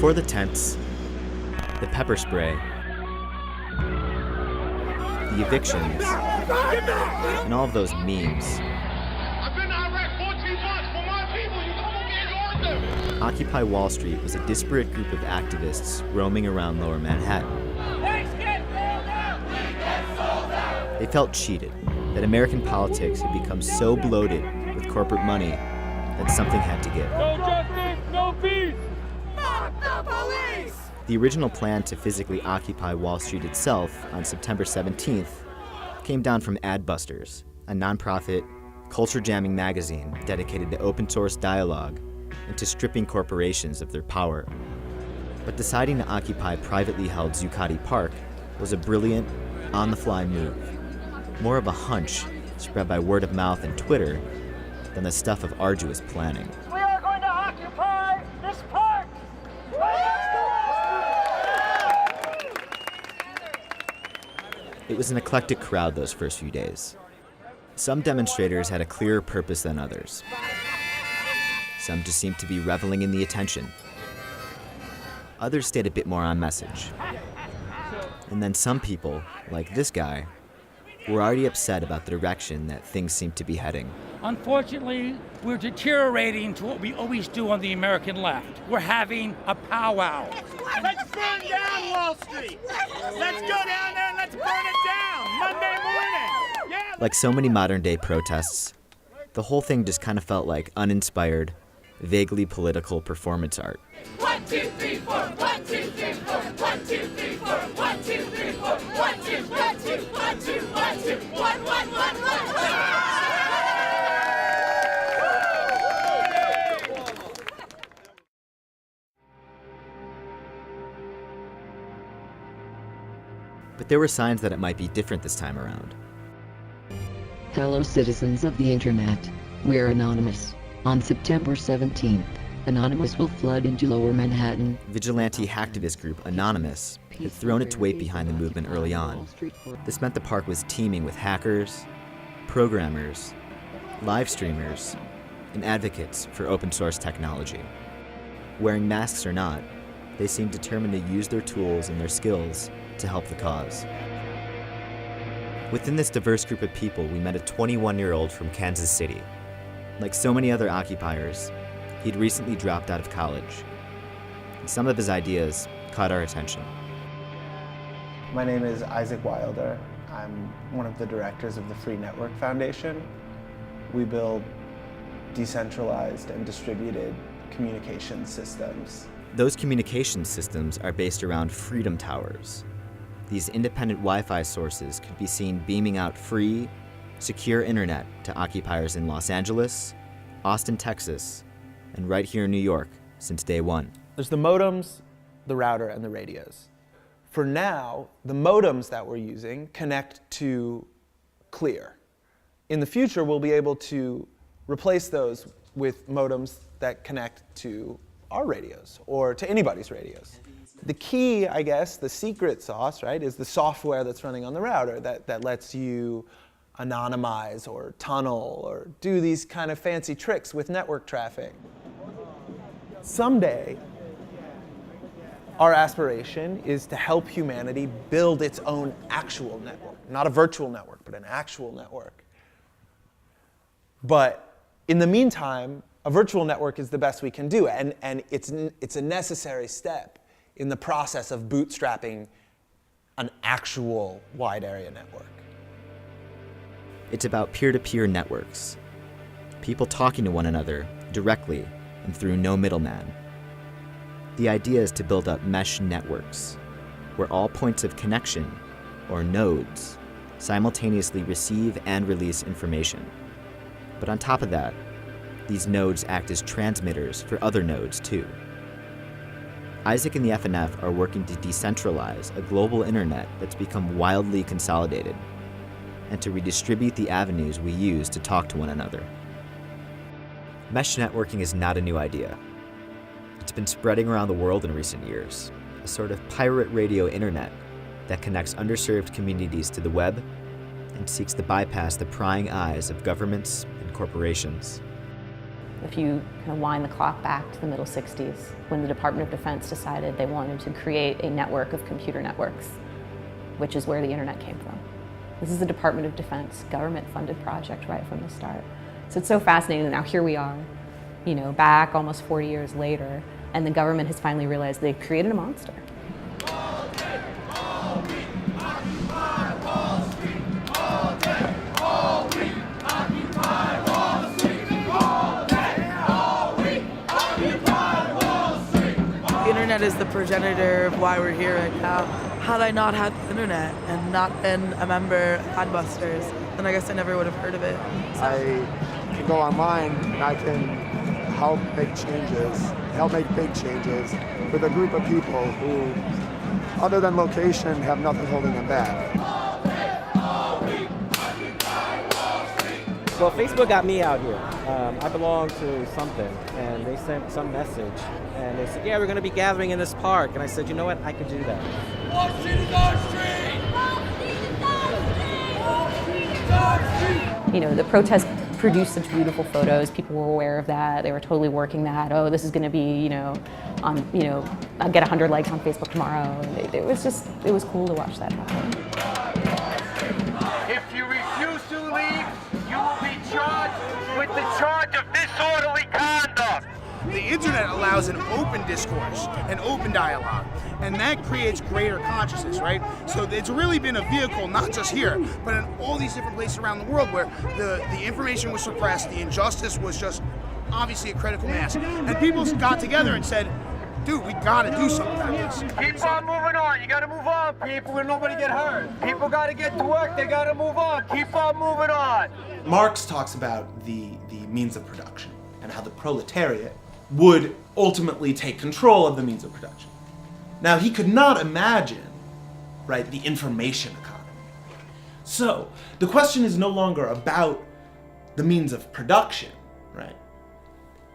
Before the tents, the pepper spray, the evictions, and all of those memes. I've been to Iraq 14 months for my people. You come and get them. Occupy Wall Street was a disparate group of activists roaming around Lower Manhattan. They felt cheated, that American politics had become so bloated with corporate money that something had to give. No justice, no peace! Fuck the police! The original plan to physically occupy Wall Street itself on September 17th came down from Adbusters, a nonprofit, culture-jamming magazine dedicated to open-source dialogue and to stripping corporations of their power. But deciding to occupy privately held Zuccotti Park was a brilliant, on-the-fly move, more of a hunch spread by word of mouth and Twitter than the stuff of arduous planning. We are going to occupy this park! It was an eclectic crowd those first few days. Some demonstrators had a clearer purpose than others. Some just seemed to be reveling in the attention. Others stayed a bit more on message. And then some people, like this guy, were already upset about the direction that things seemed to be heading. Unfortunately, we're deteriorating to what we always do on the American left. We're having a powwow. Let's burn down Wall Street! Let's go down there and let's burn it down! Monday morning! Yeah! Like so many modern-day protests, the whole thing just kind of felt like uninspired, vaguely political performance art. 1, 2, 3, 4, 1, 2, 3, 4, 1, 2, 3, 4, 1, 2, 3, 4, 1, 2, 1, 2, 1, 2, 1, 2, 1, 1, 1, 1. But there were signs that it might be different this time around. Hello citizens of the internet, we're Anonymous. On September 17th, Anonymous will flood into Lower Manhattan. Vigilante hacktivist group Anonymous had thrown its weight behind the movement early on. This meant the park was teeming with hackers, programmers, live streamers, and advocates for open source technology. Wearing masks or not, they seemed determined to use their tools and their skills to help the cause. Within this diverse group of people, we met a 21-year-old from Kansas City. Like so many other occupiers, he'd recently dropped out of college. And some of his ideas caught our attention. My name is Isaac Wilder. I'm one of the directors of the Free Network Foundation. We build decentralized and distributed communication systems. Those communication systems are based around freedom towers. These independent Wi-Fi sources could be seen beaming out free, secure internet to occupiers in Los Angeles, Austin, Texas, and right here in New York since day one. There's the modems, the router, and the radios. For now, the modems that we're using connect to Clear. In the future, we'll be able to replace those with modems that connect to our radios or to anybody's radios. The key, I guess, the secret sauce, right, is the software that's running on the router that lets you anonymize or tunnel or do these kind of fancy tricks with network traffic. Someday, our aspiration is to help humanity build its own actual network. Not a virtual network, but an actual network. But in the meantime, a virtual network is the best we can do, and it's a necessary step in the process of bootstrapping an actual wide area network. It's about peer-to-peer networks. People talking to one another directly and through no middleman. The idea is to build up mesh networks, where all points of connection, or nodes, simultaneously receive and release information. But on top of that, these nodes act as transmitters for other nodes too. Isaac and the FNF are working to decentralize a global internet that's become wildly consolidated, and to redistribute the avenues we use to talk to one another. Mesh networking is not a new idea. It's been spreading around the world in recent years, a sort of pirate radio internet that connects underserved communities to the web and seeks to bypass the prying eyes of governments and corporations. If you kind of wind the clock back to the middle 60s, when the Department of Defense decided they wanted to create a network of computer networks, which is where the internet came from. This is a Department of Defense government-funded project right from the start. So it's so fascinating that now here we are, you know, back almost 40 years later, and the government has finally realized they've created a monster. The internet is the progenitor of why we're here right now. Had I not had the internet and not been a member of Adbusters, then I guess I never would have heard of it. So. I can go online and I can help make big changes with a group of people who, other than location, have nothing holding them back. Well, Facebook got me out here. I belong to something, and they sent some message, and they said, yeah, we're going to be gathering in this park. And I said, you know what, I can do that. Wall Street is our street! Wall Street is our street! You know, the protest produced such beautiful photos. People were aware of that. They were totally working that. Oh, this is going to be, you know, I'll get 100 likes on Facebook tomorrow. And it was cool to watch that happen. If you refuse to leave, you will be charged with the charge of disorderly conduct. The internet allows an open discourse, an open dialogue, and that creates greater consciousness, right? So it's really been a vehicle, not just here, but in all these different places around the world where the information was suppressed, the injustice was just obviously a critical mass. And people got together and said, dude, we gotta do something about this. Keep on moving on. You gotta move on, people, and nobody get hurt. People gotta get to work. They gotta move on. Keep on moving on. Marx talks about the means of production and how the proletariat would ultimately take control of the means of production. Now, he could not imagine, right, the information economy. So, the question is no longer about the means of production, right,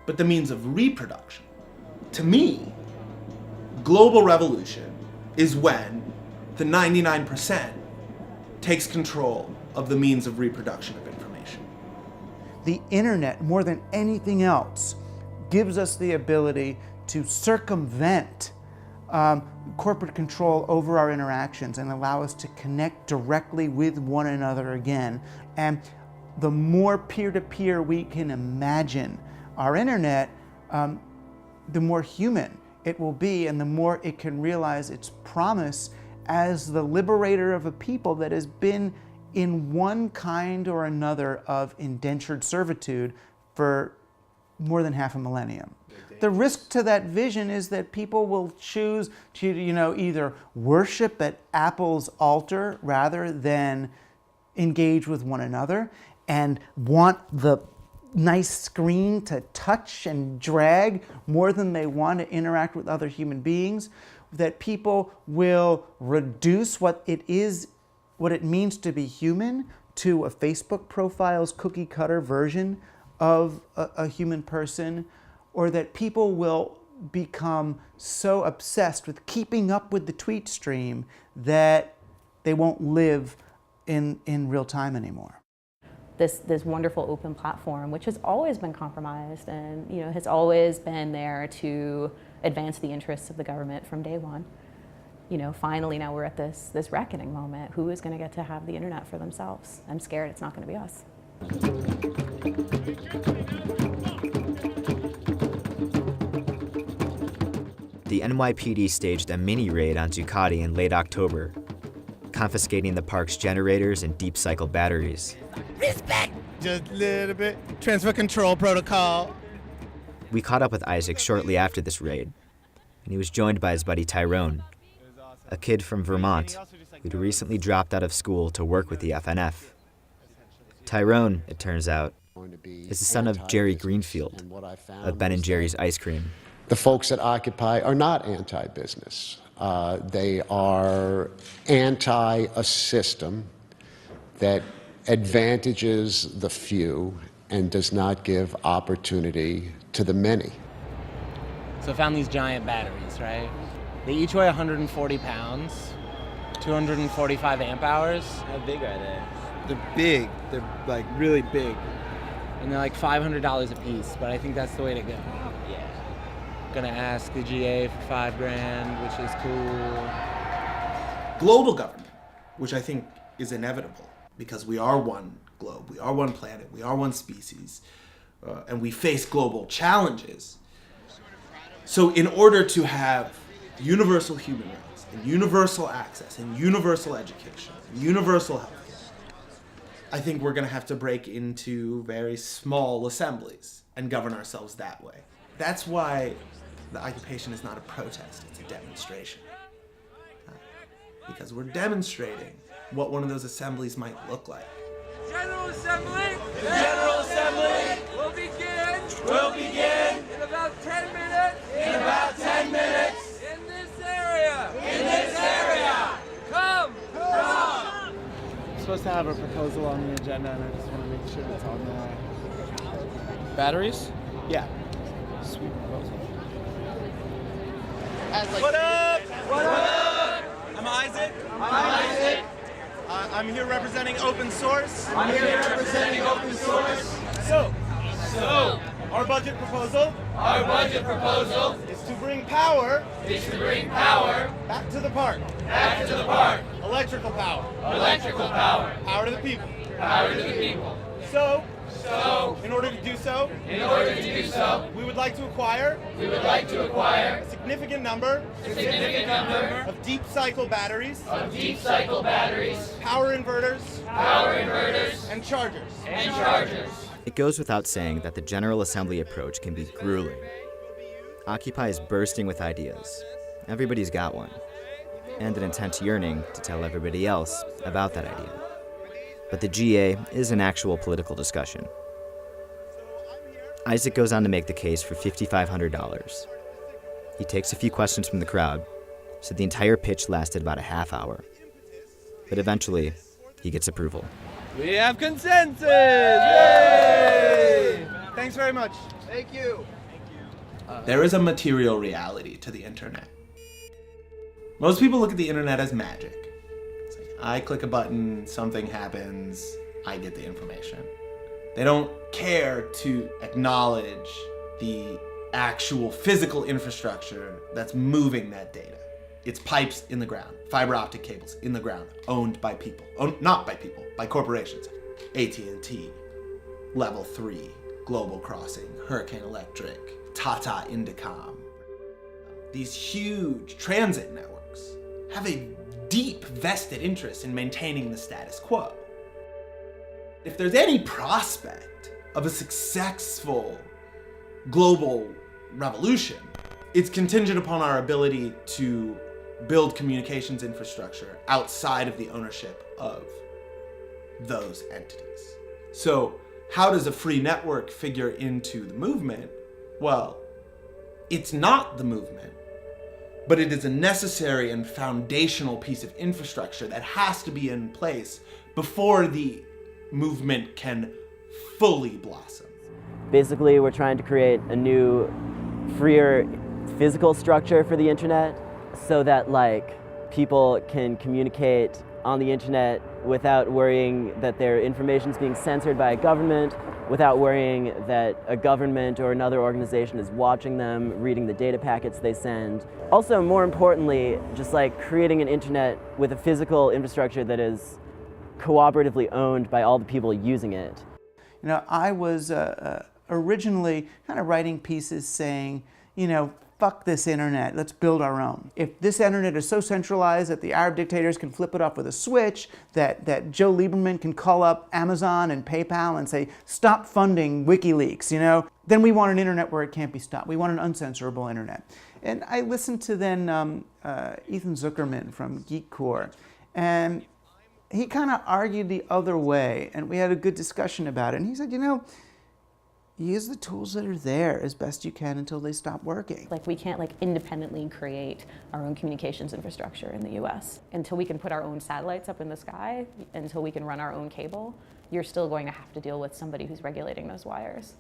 but the means of reproduction. To me, global revolution is when the 99% takes control of the means of reproduction of information. The internet, more than anything else, gives us the ability to circumvent corporate control over our interactions and allow us to connect directly with one another again. And the more peer-to-peer we can imagine our internet, the more human it will be and the more it can realize its promise as the liberator of a people that has been in one kind or another of indentured servitude for more than half a millennium. The risk to that vision is that people will choose to, either worship at Apple's altar rather than engage with one another and want the nice screen to touch and drag more than they want to interact with other human beings, that people will reduce what it means to be human to a Facebook profile's cookie cutter version of a human person, or that people will become so obsessed with keeping up with the tweet stream that they won't live in real time anymore. This wonderful open platform, which has always been compromised and has always been there to advance the interests of the government from day one. Finally now we're at this reckoning moment. Who is going to get to have the internet for themselves? I'm scared it's not going to be us. The NYPD staged a mini raid on Ducati in late October, confiscating the park's generators and deep cycle batteries. Respect! Just a little bit. Transfer control protocol. We caught up with Isaac shortly after this raid, and he was joined by his buddy Tyrone, a kid from Vermont who'd recently dropped out of school to work with the FNF. Tyrone, it turns out, is the son of Jerry Greenfield of Ben & Jerry's Ice Cream. The folks at Occupy are not anti-business. They are anti a system that advantages the few and does not give opportunity to the many. So I found these giant batteries, right? They each weigh 140 pounds, 245 amp hours. How big are they? They're big. They're like really big. and they're like $500 a piece, but I think that's the way to go. Yeah. Gonna ask the GA for $5,000, which is cool. Global government, which I think is inevitable because we are one globe, we are one planet, we are one species, and we face global challenges. So in order to have universal human rights and universal access and universal education and universal healthcare, I think we're going to have to break into very small assemblies and govern ourselves that way. That's why the occupation is not a protest, it's a demonstration. Because we're demonstrating what one of those assemblies might look like. General Assembly! The General Assembly will begin! Will begin! In about 10 minutes! In about 10 minutes! In this area! In this area! Come! Come! I'm supposed to have a proposal on the agenda, and I just want to make sure it's on there. Batteries? Yeah. Sweet proposal. What up? What up? I'm Isaac. I'm Isaac. I'm here representing open source. I'm here representing open source. So, our budget proposal. Our budget proposal is to bring power. Is to bring power back to the park. Back to the park. Electrical power. Electrical power. Power to the people. Power to the people. So, in order to do so, we would like to acquire. A significant number. Of deep cycle batteries. Power inverters. And chargers. It goes without saying that the General Assembly approach can be grueling. Occupy is bursting with ideas. Everybody's got one. And an intense yearning to tell everybody else about that idea. But the GA is an actual political discussion. Isaac goes on to make the case for $5,500. He takes a few questions from the crowd, so the entire pitch lasted about a half hour. But eventually, he gets approval. We have consensus! Yay! Thanks very much. Thank you. There is a material reality to the internet. Most people look at the internet as magic. It's like, I click a button, something happens, I get the information. They don't care to acknowledge the actual physical infrastructure that's moving that data. It's pipes in the ground, fiber optic cables in the ground, owned by people. Not by people, by corporations. AT&T, Level 3, Global Crossing, Hurricane Electric, Tata Indicom. These huge transit networks have a deep vested interest in maintaining the status quo. If there's any prospect of a successful global revolution, it's contingent upon our ability to build communications infrastructure outside of the ownership of those entities. So how does a free network figure into the movement? Well, it's not the movement, but it is a necessary and foundational piece of infrastructure that has to be in place before the movement can fully blossom. Basically, we're trying to create a new, freer physical structure for the internet so that people can communicate on the internet without worrying that their information is being censored by a government, without worrying that a government or another organization is watching them, reading the data packets they send. Also, more importantly, just creating an internet with a physical infrastructure that is cooperatively owned by all the people using it. You know, I was originally kind of writing pieces saying, fuck this internet, let's build our own. If this internet is so centralized that the Arab dictators can flip it off with a switch, that Joe Lieberman can call up Amazon and PayPal and say, stop funding WikiLeaks, then we want an internet where it can't be stopped. We want an uncensorable internet. And I listened to then Ethan Zuckerman from Geek Core, and he kind of argued the other way, and we had a good discussion about it. And he said, use the tools that are there as best you can until they stop working. We can't independently create our own communications infrastructure in the US. Until we can put our own satellites up in the sky, until we can run our own cable, you're still going to have to deal with somebody who's regulating those wires.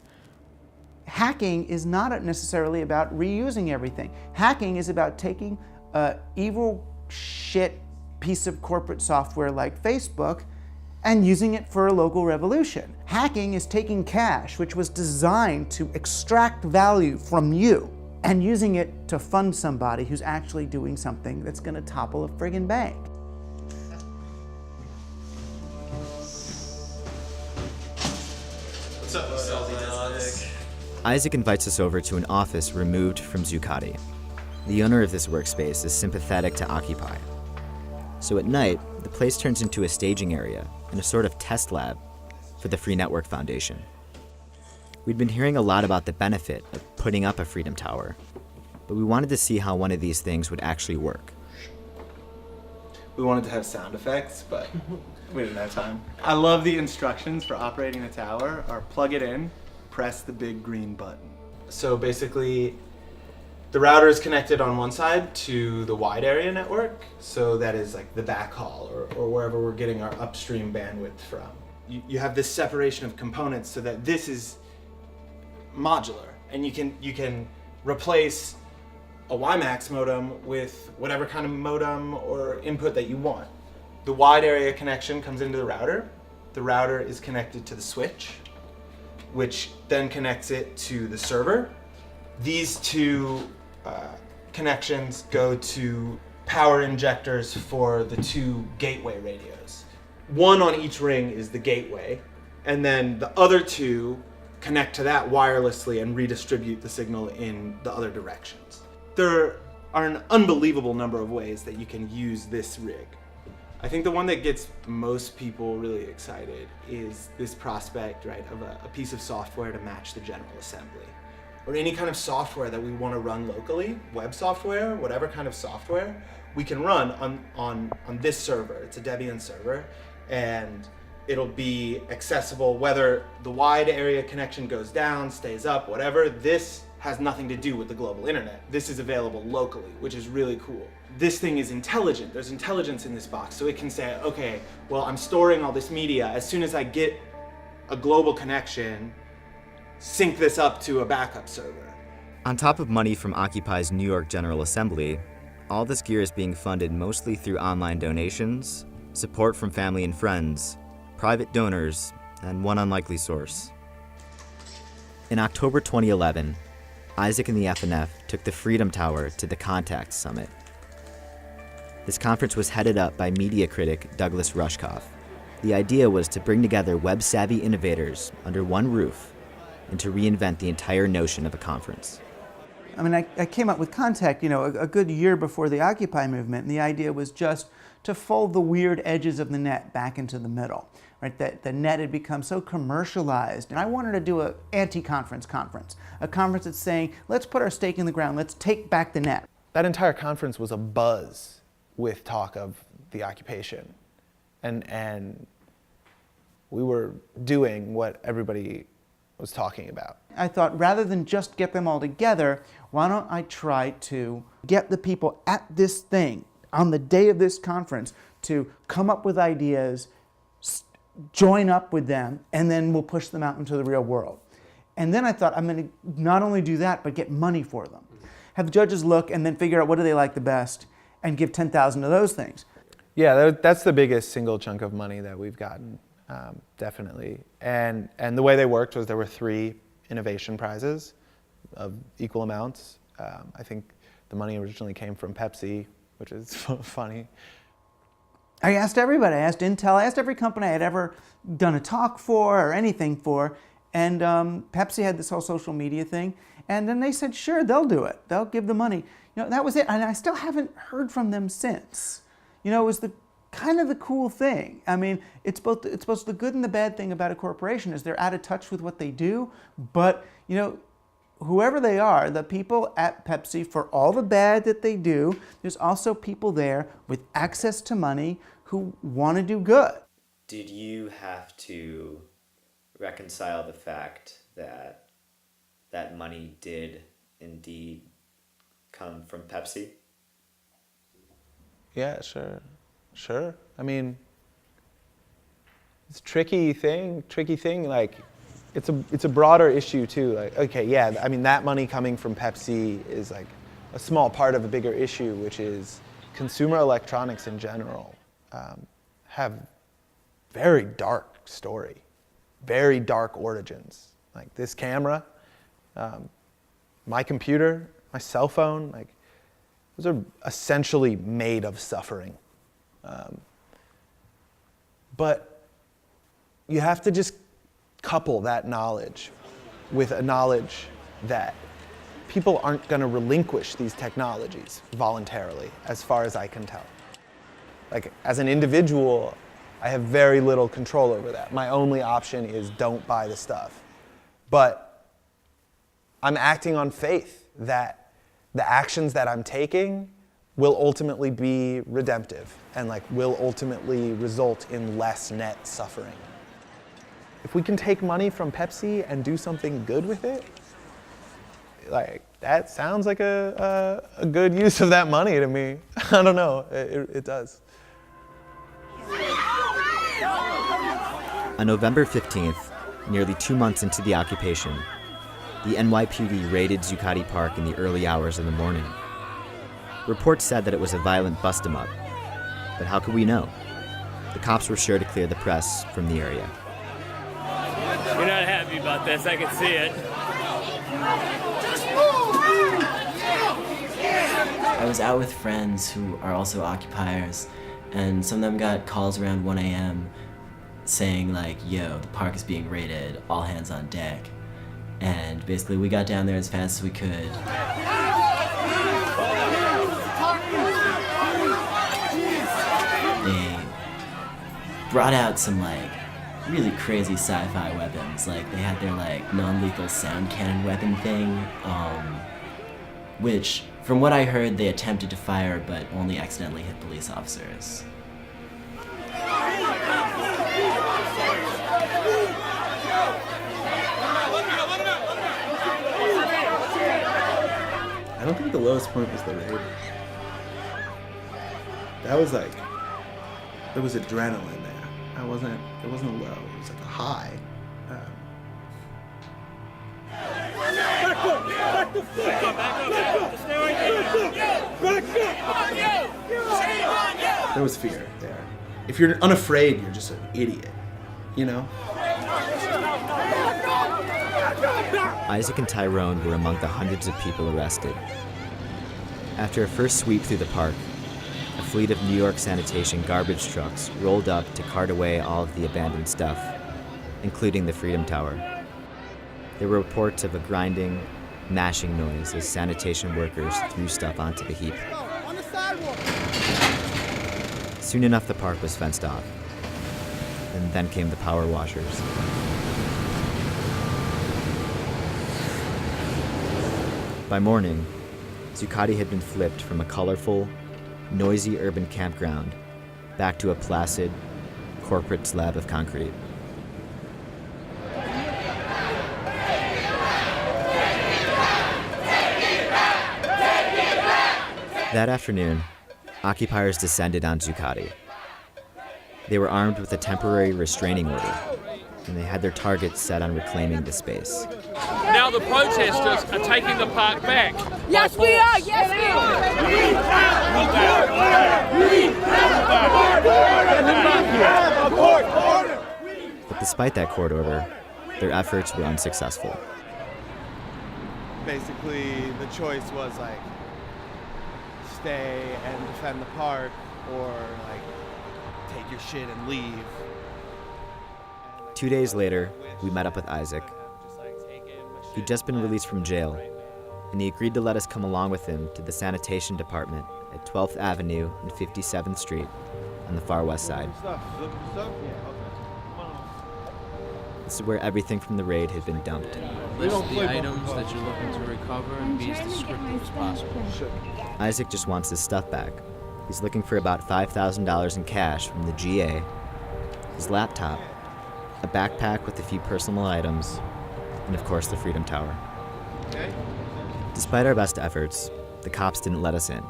Hacking is not necessarily about reusing everything. Hacking is about taking evil shit piece of corporate software like Facebook and using it for a local revolution. Hacking is taking cash, which was designed to extract value from you, and using it to fund somebody who's actually doing something that's gonna topple a friggin' bank. What's up, Salty? Isaac invites us over to an office removed from Zuccotti. The owner of this workspace is sympathetic to Occupy. So at night, the place turns into a staging area and a sort of test lab for the Free Network Foundation. We'd been hearing a lot about the benefit of putting up a Freedom Tower, but we wanted to see how one of these things would actually work. We wanted to have sound effects, but we didn't have time. I love the instructions for operating a tower are plug it in, press the big green button. So basically, the router is connected on one side to the wide area network, so that is like the backhaul or wherever we're getting our upstream bandwidth from. You have this separation of components so that this is modular, and you can replace a WiMAX modem with whatever kind of modem or input that you want. The wide area connection comes into the router. The router is connected to the switch, which then connects it to the server. These two connections go to power injectors for the two gateway radios. One on each ring is the gateway, and then the other two connect to that wirelessly and redistribute the signal in the other directions. There are an unbelievable number of ways that you can use this rig. I think the one that gets most people really excited is this prospect, right, of a piece of software to match the General Assembly. Or any kind of software that we want to run locally, web software, whatever kind of software, we can run on this server. It's a Debian server, and it'll be accessible whether the wide area connection goes down, stays up, whatever. This has nothing to do with the global internet. This is available locally, which is really cool. This thing is intelligent. There's intelligence in this box, so it can say, okay, well, I'm storing all this media. As soon as I get a global connection, sync this up to a backup server. On top of money from Occupy's New York General Assembly, all this gear is being funded mostly through online donations, support from family and friends, private donors, and one unlikely source. In October 2011, Isaac and the FNF took the Freedom Tower to the Contact Summit. This conference was headed up by media critic Douglas Rushkoff. The idea was to bring together web-savvy innovators under one roof and to reinvent the entire notion of a conference. I mean, I came up with Contact, a good year before the Occupy movement, and the idea was just to fold the weird edges of the net back into the middle, right? That the net had become so commercialized, and I wanted to do an anti-conference conference, a conference that's saying, let's put our stake in the ground, let's take back the net. That entire conference was a buzz with talk of the occupation, and we were doing what everybody was talking about. I thought, rather than just get them all together, why don't I try to get the people at this thing on the day of this conference to come up with ideas, join up with them, and then we'll push them out into the real world. And then I thought, I'm going to not only do that, but get money for them. Have the judges look and then figure out what do they like the best and give 10,000 of those things. Yeah, that's the biggest single chunk of money that we've gotten. Definitely. And the way they worked was there were 3 innovation prizes of equal amounts. I think the money originally came from Pepsi, which is funny. I asked everybody. I asked Intel. I asked every company I had ever done a talk for or anything for. And Pepsi had this whole social media thing. And then they said, sure, they'll do it. They'll give the money. That was it. And I still haven't heard from them since. It was kind of the cool thing. I mean, it's both the good and the bad thing about a corporation is they're out of touch with what they do. But, whoever they are, the people at Pepsi, for all the bad that they do, there's also people there with access to money who want to do good. Did you have to reconcile the fact that that money did indeed come from Pepsi? Yeah, sure. I mean, it's a tricky thing. Like, it's a broader issue too. Like, okay, yeah, I mean, that money coming from Pepsi is like a small part of a bigger issue, which is consumer electronics in general have very dark story, very dark origins. Like this camera, my computer, my cell phone, like those are essentially made of suffering. But you have to just couple that knowledge with a knowledge that people aren't going to relinquish these technologies voluntarily, as far as I can tell. Like, as an individual, I have very little control over that. My only option is don't buy the stuff. But I'm acting on faith that the actions that I'm taking will ultimately be redemptive and like will ultimately result in less net suffering. If we can take money from Pepsi and do something good with it, like that sounds like a good use of that money to me. I don't know, it does. On November 15th, nearly 2 months into the occupation, the NYPD raided Zuccotti Park in the early hours of the morning. Reports said that it was a violent bust-em-up, but how could we know? The cops were sure to clear the press from the area. You're not happy about this, I can see it. I was out with friends who are also occupiers, and some of them got calls around 1 a.m. saying like, yo, the park is being raided, all hands on deck. And basically we got down there as fast as we could. They brought out some like really crazy sci-fi weapons. Like they had their like non-lethal sound cannon weapon thing, which from what I heard they attempted to fire but only accidentally hit police officers. I don't think the lowest point was the raid. That was like, there was adrenaline there. It wasn't low, it was like a high. There was fear there. If you're unafraid, you're just an idiot, you know? Isaac and Tyrone were among the hundreds of people arrested. After a first sweep through the park, a fleet of New York sanitation garbage trucks rolled up to cart away all of the abandoned stuff, including the Freedom Tower. There were reports of a grinding, mashing noise as sanitation workers threw stuff onto the heap. Soon enough, the park was fenced off, and then came the power washers. By morning, Zuccotti had been flipped from a colorful, noisy urban campground back to a placid, corporate slab of concrete. That afternoon, occupiers descended on Zuccotti. They were armed with a temporary restraining order, and they had their targets set on reclaiming the space. Now the protesters are taking the park back. Yes, we are! Yes, we are! But despite that court order, their efforts were unsuccessful. Basically, the choice was like, stay and defend the park, or like, take your shit and leave. 2 days later, we met up with Isaac. He'd just been released from jail, and he agreed to let us come along with him to the sanitation department at 12th Avenue and 57th Street on the far west side. This is where everything from the raid had been dumped. List the items that you're looking to recover and be as descriptive as possible. Isaac just wants his stuff back. He's looking for about $5,000 in cash from the GA, his laptop, a backpack with a few personal items, and of course the Freedom Tower. Despite our best efforts, the cops didn't let us in.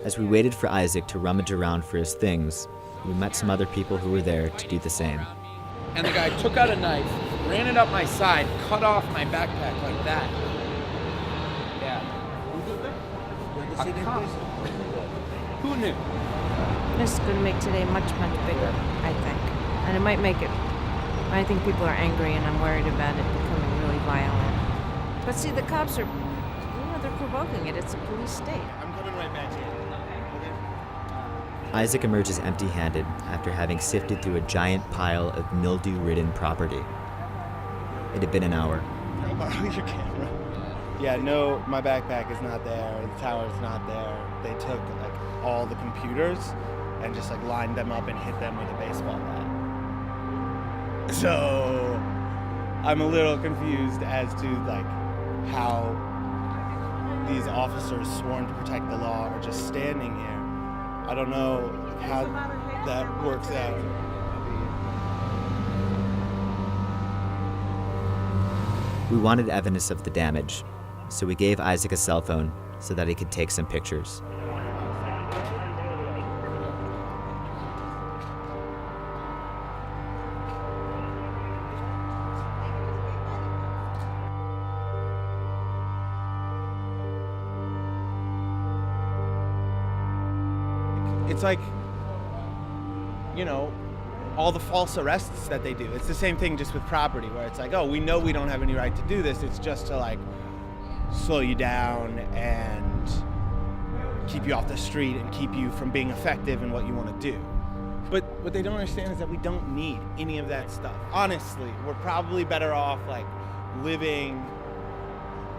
As we waited for Isaac to rummage around for his things, we met some other people who were there to do the same. And the guy took out a knife, ran it up my side, cut off my backpack like that. Yeah. Who knew? This is going to make today much, much bigger, I think. And it might make it, I think people are angry and I'm worried about it becoming really violent. But see, the cops are, they're provoking it. It's a police state. I'm coming right back to you. Isaac emerges empty-handed after having sifted through a giant pile of mildew-ridden property. It had been an hour. Can I borrow your camera? Yeah, no, my backpack is not there. The tower's not there. They took like all the computers and just like lined them up and hit them with a baseball bat. So I'm a little confused as to like how these officers sworn to protect the law are just standing here. I don't know how that works out. We wanted evidence of the damage, so we gave Isaac a cell phone so that he could take some pictures. It's like, you know, all the false arrests that they do. It's the same thing just with property, where it's like, oh, we know we don't have any right to do this. It's just to like slow you down and keep you off the street and keep you from being effective in what you want to do. But what they don't understand is that we don't need any of that stuff. Honestly, we're probably better off like living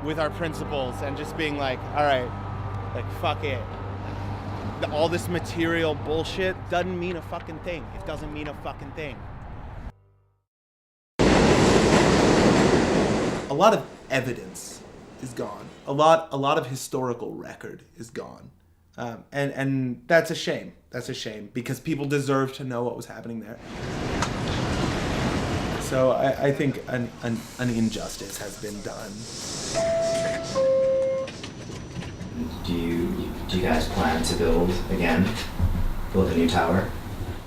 with our principles and just being like, all right, like fuck it. All this material bullshit doesn't mean a fucking thing. It doesn't mean a fucking thing. A lot of evidence is gone. A lot of historical record is gone. And that's a shame. That's a shame because people deserve to know what was happening there. So I think an injustice has been done. Do you guys plan to build again? Build a new tower?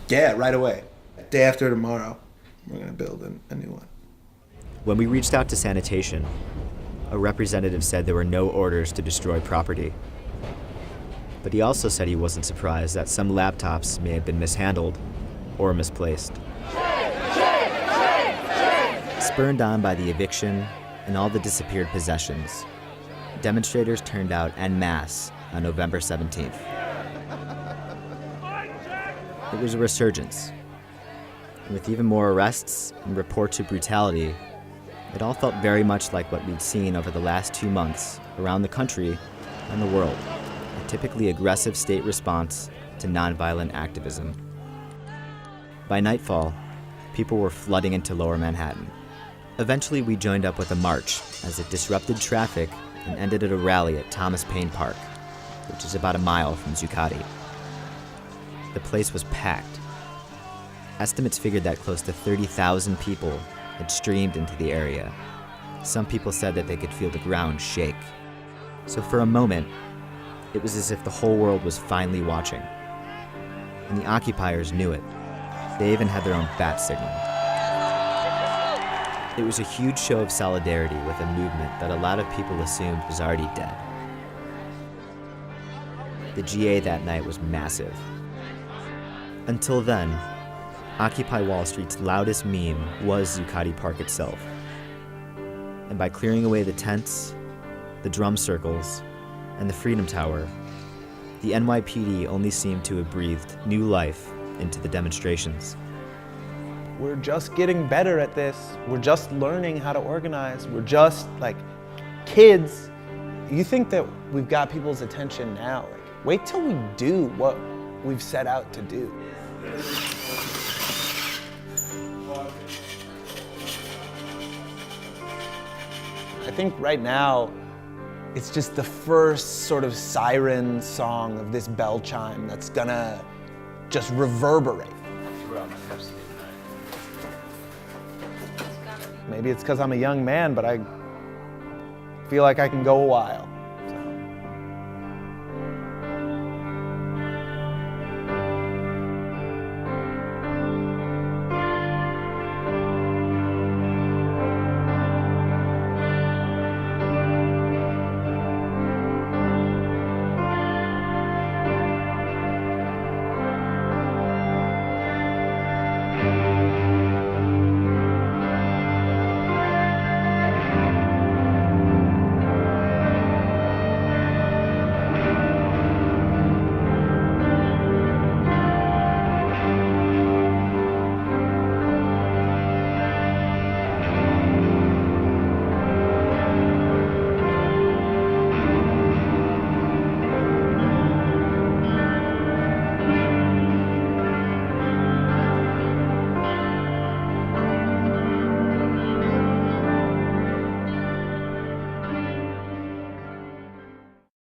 Yeah, right away. Day after tomorrow, we're gonna build a new one. When we reached out to sanitation, a representative said there were no orders to destroy property. But he also said he wasn't surprised that some laptops may have been mishandled or misplaced. Spurned on by the eviction and all the disappeared possessions, demonstrators turned out en masse on November 17th. It was a resurgence. And with even more arrests and reports of brutality, it all felt very much like what we'd seen over the last 2 months around the country and the world. A typically aggressive state response to nonviolent activism. By nightfall, people were flooding into Lower Manhattan. Eventually, we joined up with a march as it disrupted traffic and ended at a rally at Thomas Paine Park, which is about a mile from Zuccotti. The place was packed. Estimates figured that close to 30,000 people had streamed into the area. Some people said that they could feel the ground shake. So for a moment, it was as if the whole world was finally watching. And the occupiers knew it. They even had their own bat signal. It was a huge show of solidarity with a movement that a lot of people assumed was already dead. The GA that night was massive. Until then, Occupy Wall Street's loudest meme was Zuccotti Park itself. And by clearing away the tents, the drum circles, and the Freedom Tower, the NYPD only seemed to have breathed new life into the demonstrations. We're just getting better at this. We're just learning how to organize. We're just like kids. You think that we've got people's attention now. Like, wait till we do what we've set out to do. I think right now, it's just the first sort of siren song of this bell chime that's gonna just reverberate. Maybe it's because I'm a young man, but I feel like I can go a while.